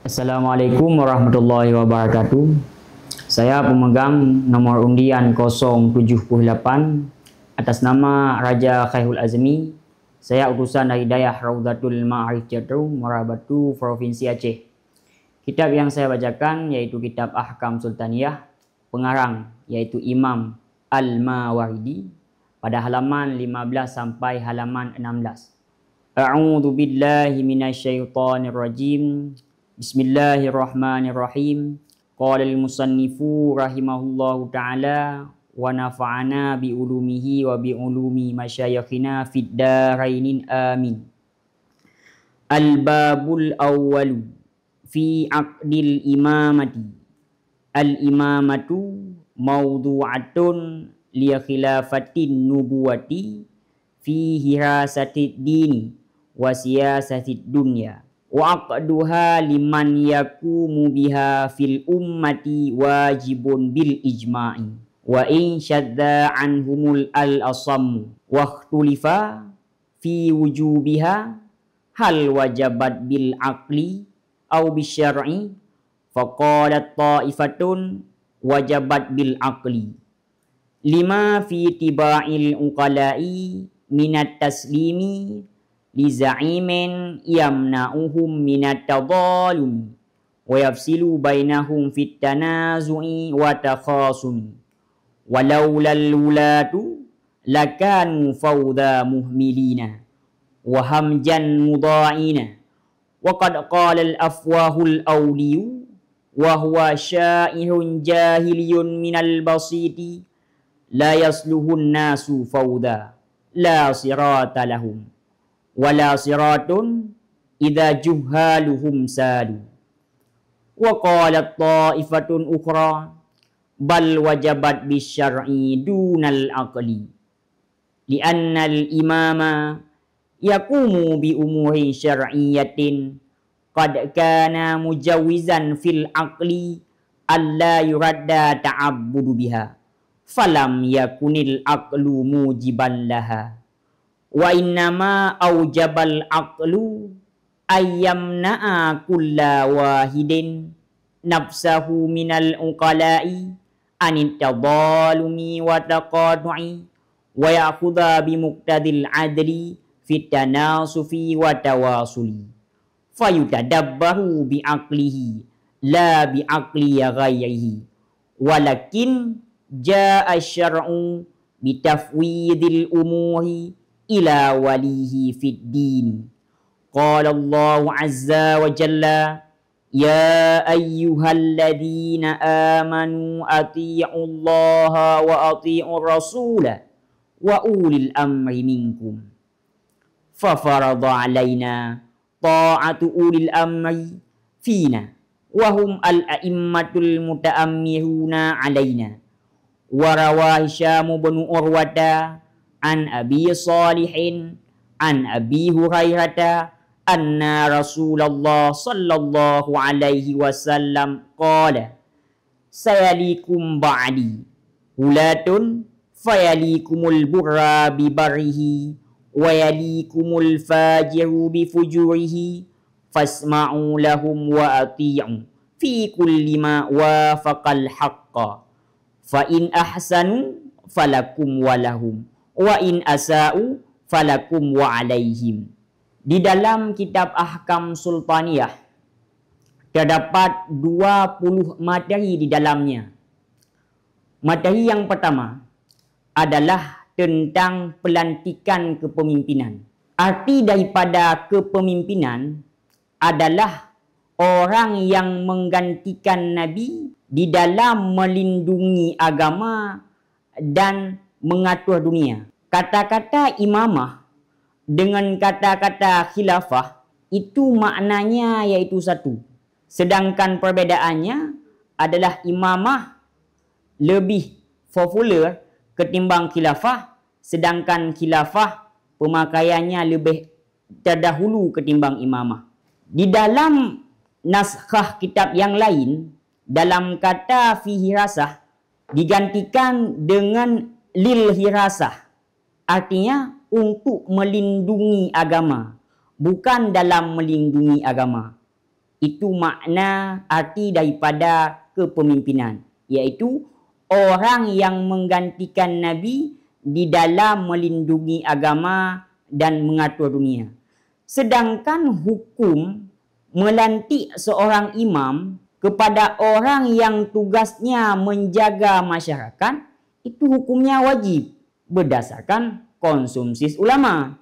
Assalamualaikum warahmatullahi wabarakatuh. Saya pemegang nomor undian 078 atas nama Raja Khairul Azmi. Saya utusan dari Dayah Raudatul Ma'arif Jatru, Muara Batu, Provinsi Aceh. Kitab yang saya bacakan yaitu kitab Ahkam Sultaniyah, pengarang yaitu Imam Al-Mawardi, pada halaman 15 sampai halaman 16. A'udzu billahi minasyaitonir rajim. Bismillahirrahmanirrahim. Qala al-musannifu rahimahullahu ta'ala wa nafa'ana bi ulumihi wa bi ulumi masyayikhina fid darainin amin. Al-babul awwalu fi aqdil imamati. Al-imamatu mawdu'atun li khilafatin nubuwati fi hirasatid dini wa siyasatid dunya. Wa aqduha liman yakumu biha fil ummati wajibun bil ijma'i wa in syadda anhumul al-asammu wa ikhtulifa fi wujubiha hal wajabat bil aqli aw bisyar'i faqalat ta'ifatun wajabat bil aqli lima fi tiba'il uqala'i minat taslimi li za'imin yamna'uhum minat tadhalumi wa yafsilu bainahum fit tanazu'i wa takhasumi walaulal wulatu lakanu fawda muhmilina wa hamjan mudha'ina wa qad qala al afwahul awliyu wa huwa sya'ihun jahiliyun minal basiti la yasluhun nasu fawda la sirata lahum wala siratun idza juhaluhum salu wa qalat ta'ifatun ukhra bal wajabat bisyar'i dunal aqli li'anna al-imama yaqumu bi umuri syar'iyyatin qad kana mujawizan fil aqli alla yuradda ta'abbudu biha falam yakunil aqlu mujiban laha wa innama aujabal aqlu ayyamna'a kulla wahidin nafsahu minal uqala'i anit tadhalumi wa taqadu'i wa ya'khudha bimuqtadil adli fit tanasufi wa tawasuli fayutadabbaru bi aqlihi la bi aqli ghairihi walakin ja'a syar'u bitafwidil umuri ila walihi fid din. Qala Allah azza wa jalla ya ayyuhalladzina amanu atii'u Allah wa atii'ur rasula wa ulil amri minkum. Fa farada alaina ta'atu ulil amri fina wa hum al-a'immatul muta'ammiruna alaina. Wa rawa Hisham bin Urwata an Abi Salihin an Abi Hurairah anna Rasulullah sallallahu alaihi wasallam qala sayalikum ba'di hulatun fayalikumul burra bi barrihi wa yalikumul fajiru bi fujurihi fasma'u lahum wa ati'u fi kulli ma wafaqal haqqa fa in ahsanu falakum wa lahum wa in asa'u falakum wa alaihim. Di dalam kitab Ahkam Sultaniyah terdapat 20 materi di dalamnya. Materi yang pertama adalah tentang pelantikan kepemimpinan. Arti daripada kepemimpinan adalah orang yang menggantikan Nabi di dalam melindungi agama dan mengatur dunia. Kata-kata imamah dengan kata-kata khilafah itu maknanya yaitu satu. Sedangkan perbedaannya adalah imamah lebih popular ketimbang khilafah, sedangkan khilafah pemakaiannya lebih terdahulu ketimbang imamah. Di dalam naskah kitab yang lain, dalam kata fi hirasah digantikan dengan lil hirasah, artinya untuk melindungi agama, bukan dalam melindungi agama. Itu makna arti daripada kepemimpinan, iaitu orang yang menggantikan Nabi di dalam melindungi agama dan mengatur dunia. Sedangkan hukum melantik seorang imam kepada orang yang tugasnya menjaga masyarakat, itu hukumnya wajib berdasarkan konsensus ulama.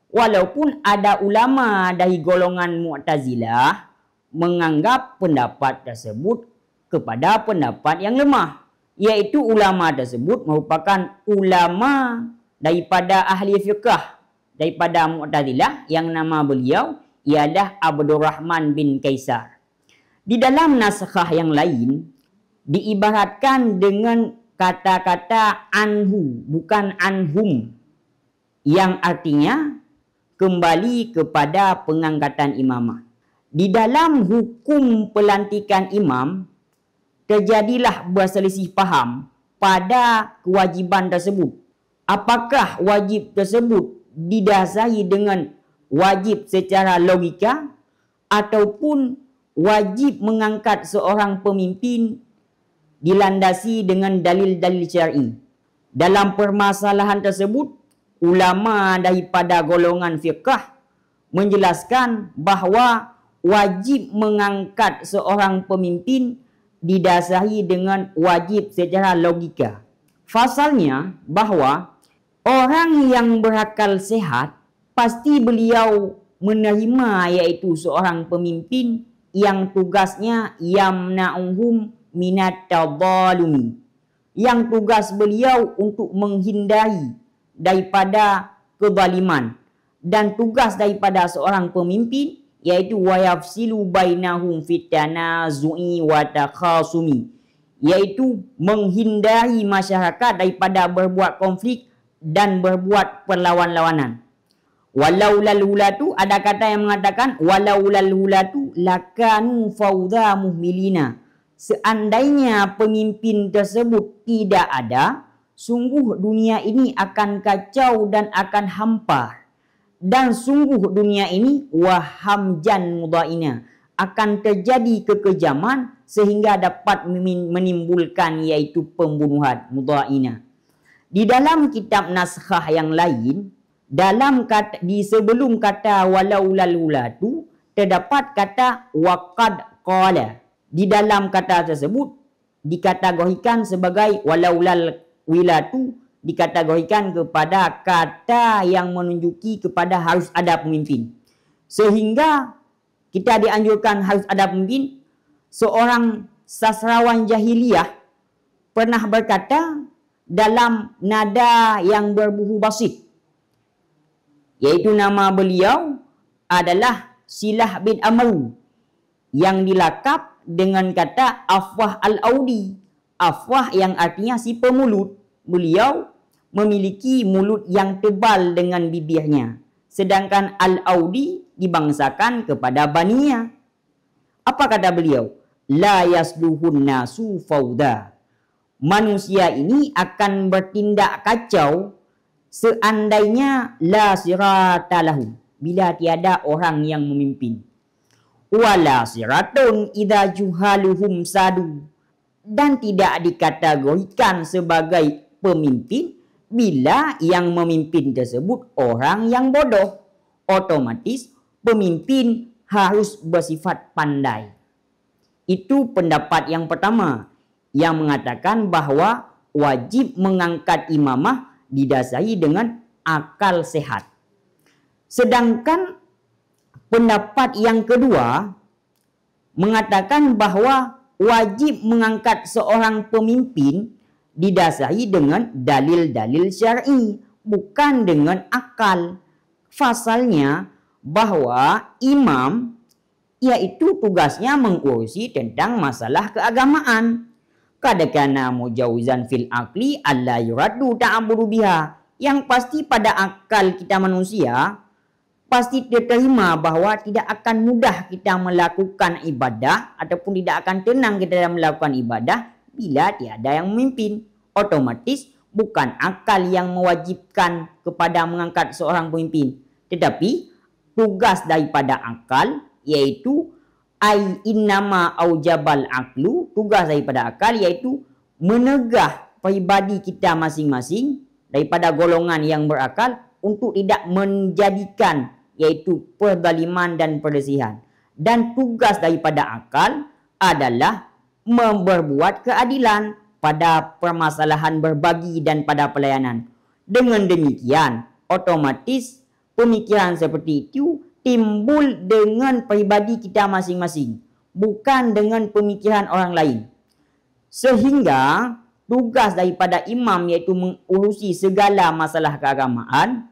Walaupun ada ulama dari golongan Mu'tazilah menganggap pendapat tersebut kepada pendapat yang lemah, iaitu ulama tersebut merupakan ulama daripada ahli fiqh daripada Mu'tazilah yang nama beliau ialah Abdurrahman bin Kaisar. Di dalam naskah yang lain diibaratkan dengan kata-kata anhu, bukan anhum, yang artinya kembali kepada pengangkatan imamah. Di dalam hukum pelantikan imam, terjadilah berselisih faham pada kewajiban tersebut. Apakah wajib tersebut didasari dengan wajib secara logika ataupun wajib mengangkat seorang pemimpin dilandasi dengan dalil-dalil syar'i. Dalam permasalahan tersebut, ulama daripada golongan fiqh menjelaskan bahawa wajib mengangkat seorang pemimpin didasari dengan wajib secara logika. Pasalnya bahawa orang yang berakal sehat pasti beliau menerima iaitu seorang pemimpin yang tugasnya yamna'uhum minat tadhalumi, yang tugas beliau untuk menghindari daripada kezaliman, dan tugas daripada seorang pemimpin iaitu wayafsilu bainahum fitanazu'i wa takhasumi, iaitu menghindari masyarakat daripada berbuat konflik dan berbuat perlawan-lawanan. Walaulal hulatu, ada kata yang mengatakan walaulal hulatu lakanu fawdha muhmilina, seandainya pemimpin tersebut tidak ada, sungguh dunia ini akan kacau dan akan hampar. Dan sungguh dunia ini wahamjan mudaina, akan terjadi kekejaman sehingga dapat menimbulkan iaitu pembunuhan mudaina. Di dalam kitab naskah yang lain, dalam kata, di sebelum kata walaulal hulatu terdapat kata waqad qala. Di dalam kata tersebut dikategorikan sebagai walaulal wilatu, dikategorikan kepada kata yang menunjuki kepada harus ada pemimpin. Sehingga kita dianjurkan harus ada pemimpin. Seorang sastrawan jahiliyah pernah berkata dalam nada yang berbuhu basit, yaitu nama beliau adalah Silah bin Amr, yang dilakap dengan kata Afwah al-Audi. Afwah yang artinya si pemulut. Beliau memiliki mulut yang tebal dengan bibirnya. Sedangkan Al-Audi dibangsakan kepada Baniya. Apa kata beliau? La yasluhun nasu fawda. Manusia ini akan bertindak kacau seandainya la sirata lahu, bila tiada orang yang memimpin. Wala siratun idza juhaluhum sadu, dan tidak dikategorikan sebagai pemimpin bila yang memimpin tersebut orang yang bodoh. Otomatis pemimpin harus bersifat pandai. Itu pendapat yang pertama yang mengatakan bahawa wajib mengangkat imamah didasari dengan akal sehat. Sedangkan pendapat yang kedua mengatakan bahawa wajib mengangkat seorang pemimpin didasari dengan dalil-dalil syar'i, bukan dengan akal. Pasalnya bahawa imam iaitu tugasnya mengurusi tentang masalah keagamaan. Kadakana mujawizan fil aqli alla yuraddu ta'abudu biha, yang pasti pada akal kita manusia pasti diterima bahawa tidak akan mudah kita melakukan ibadah ataupun tidak akan tenang kita dalam melakukan ibadah bila tiada yang memimpin. Otomatis bukan akal yang mewajibkan kepada mengangkat seorang pemimpin, tetapi tugas daripada akal iaitu ai innama aujabal aqlu, tugas daripada akal iaitu menegah pribadi kita masing-masing daripada golongan yang berakal untuk tidak menjadikan iaitu perzaliman dan perselisihan. Dan tugas daripada akal adalah memperbuat keadilan pada permasalahan berbagi dan pada pelayanan. Dengan demikian, otomatis pemikiran seperti itu timbul dengan pribadi kita masing-masing, bukan dengan pemikiran orang lain. Sehingga tugas daripada imam iaitu mengurusi segala masalah keagamaan.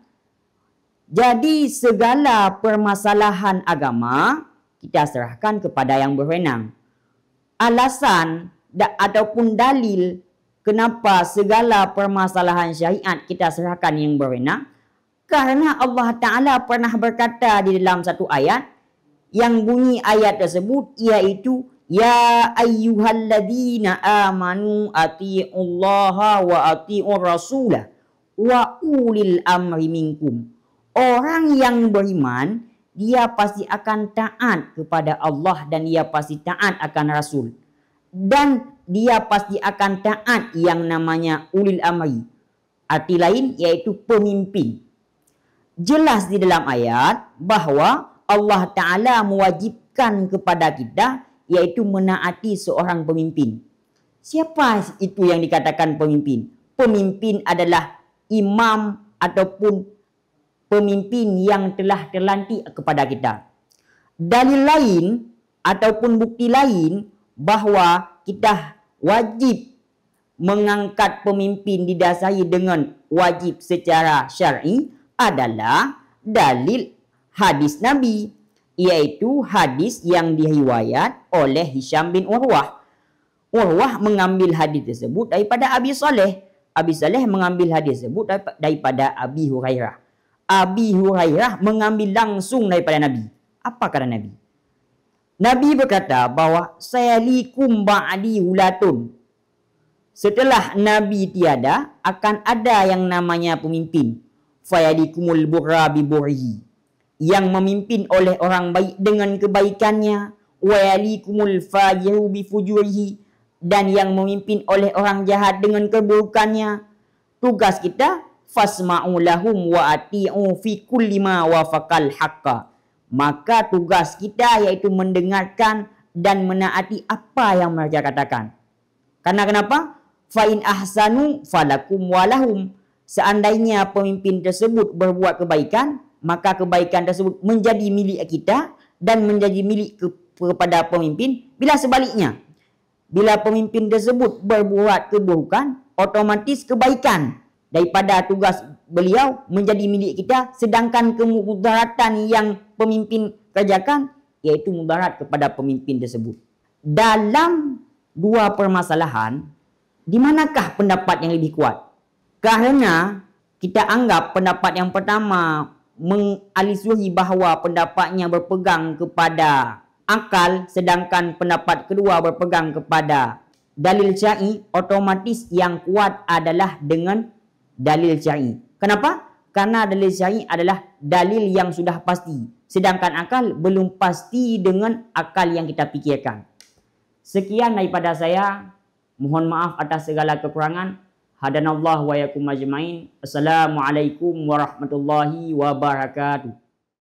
Jadi segala permasalahan agama kita serahkan kepada yang berwenang. Alasan ataupun dalil kenapa segala permasalahan syariat kita serahkan yang berwenang, karena Allah Ta'ala pernah berkata di dalam satu ayat yang bunyi ayat tersebut iaitu ya ayyuhalladzina amanu atiiullaha wa atiiur rasulah wa ulil amri minkum. Orang yang beriman, dia pasti akan taat kepada Allah dan dia pasti taat akan Rasul. Dan dia pasti akan taat yang namanya ulil amri. Arti lain yaitu pemimpin. Jelas di dalam ayat bahawa Allah Ta'ala mewajibkan kepada kita yaitu menaati seorang pemimpin. Siapa itu yang dikatakan pemimpin? Pemimpin adalah imam ataupun pemimpin yang telah terlantik kepada kita. Dalil lain ataupun bukti lain bahawa kita wajib mengangkat pemimpin didasari dengan wajib secara syar'i adalah dalil hadis Nabi, iaitu hadis yang diriwayat oleh Hisham bin Urwah. Urwah mengambil hadis tersebut daripada Abi Saleh. Abi Saleh mengambil hadis tersebut daripada Abi Hurairah. Abi Hurairah mengambil langsung daripada Nabi. Apa kata Nabi? Nabi berkata bahawa sayalikum ba'di hulatun. Setelah Nabi tiada, akan ada yang namanya pemimpin. Fayalikumul burra bi burrihi. Yang memimpin oleh orang baik dengan kebaikannya. Wayalikumul fajiru bi fujurihi. Dan yang memimpin oleh orang jahat dengan keburukannya. Tugas kita fasma'u lahum wa ati'u fi kulli ma wafaqal haqqa. Maka tugas kita iaitu mendengarkan dan menaati apa yang mereka katakan. Karena kenapa? Fa in ahsanu falakum walahum. Seandainya pemimpin tersebut berbuat kebaikan, maka kebaikan tersebut menjadi milik kita dan menjadi milik kepada pemimpin. Bila sebaliknya, bila pemimpin tersebut berbuat keburukan, otomatis kebaikan daripada tugas beliau menjadi milik kita, sedangkan kemudaratan yang pemimpin kerjakan iaitu mudarat kepada pemimpin tersebut. Dalam dua permasalahan, di manakah pendapat yang lebih kuat? Karena kita anggap pendapat yang pertama mengalisuhi bahawa pendapatnya berpegang kepada akal, sedangkan pendapat kedua berpegang kepada dalil syar'i, otomatis yang kuat adalah dengan dalil syar'i. Kenapa? Karena dalil syar'i adalah dalil yang sudah pasti. Sedangkan akal belum pasti dengan akal yang kita fikirkan. Sekian daripada saya. Mohon maaf atas segala kekurangan. Hadanallahu wa yakum ajmain. Assalamualaikum warahmatullahi wabarakatuh.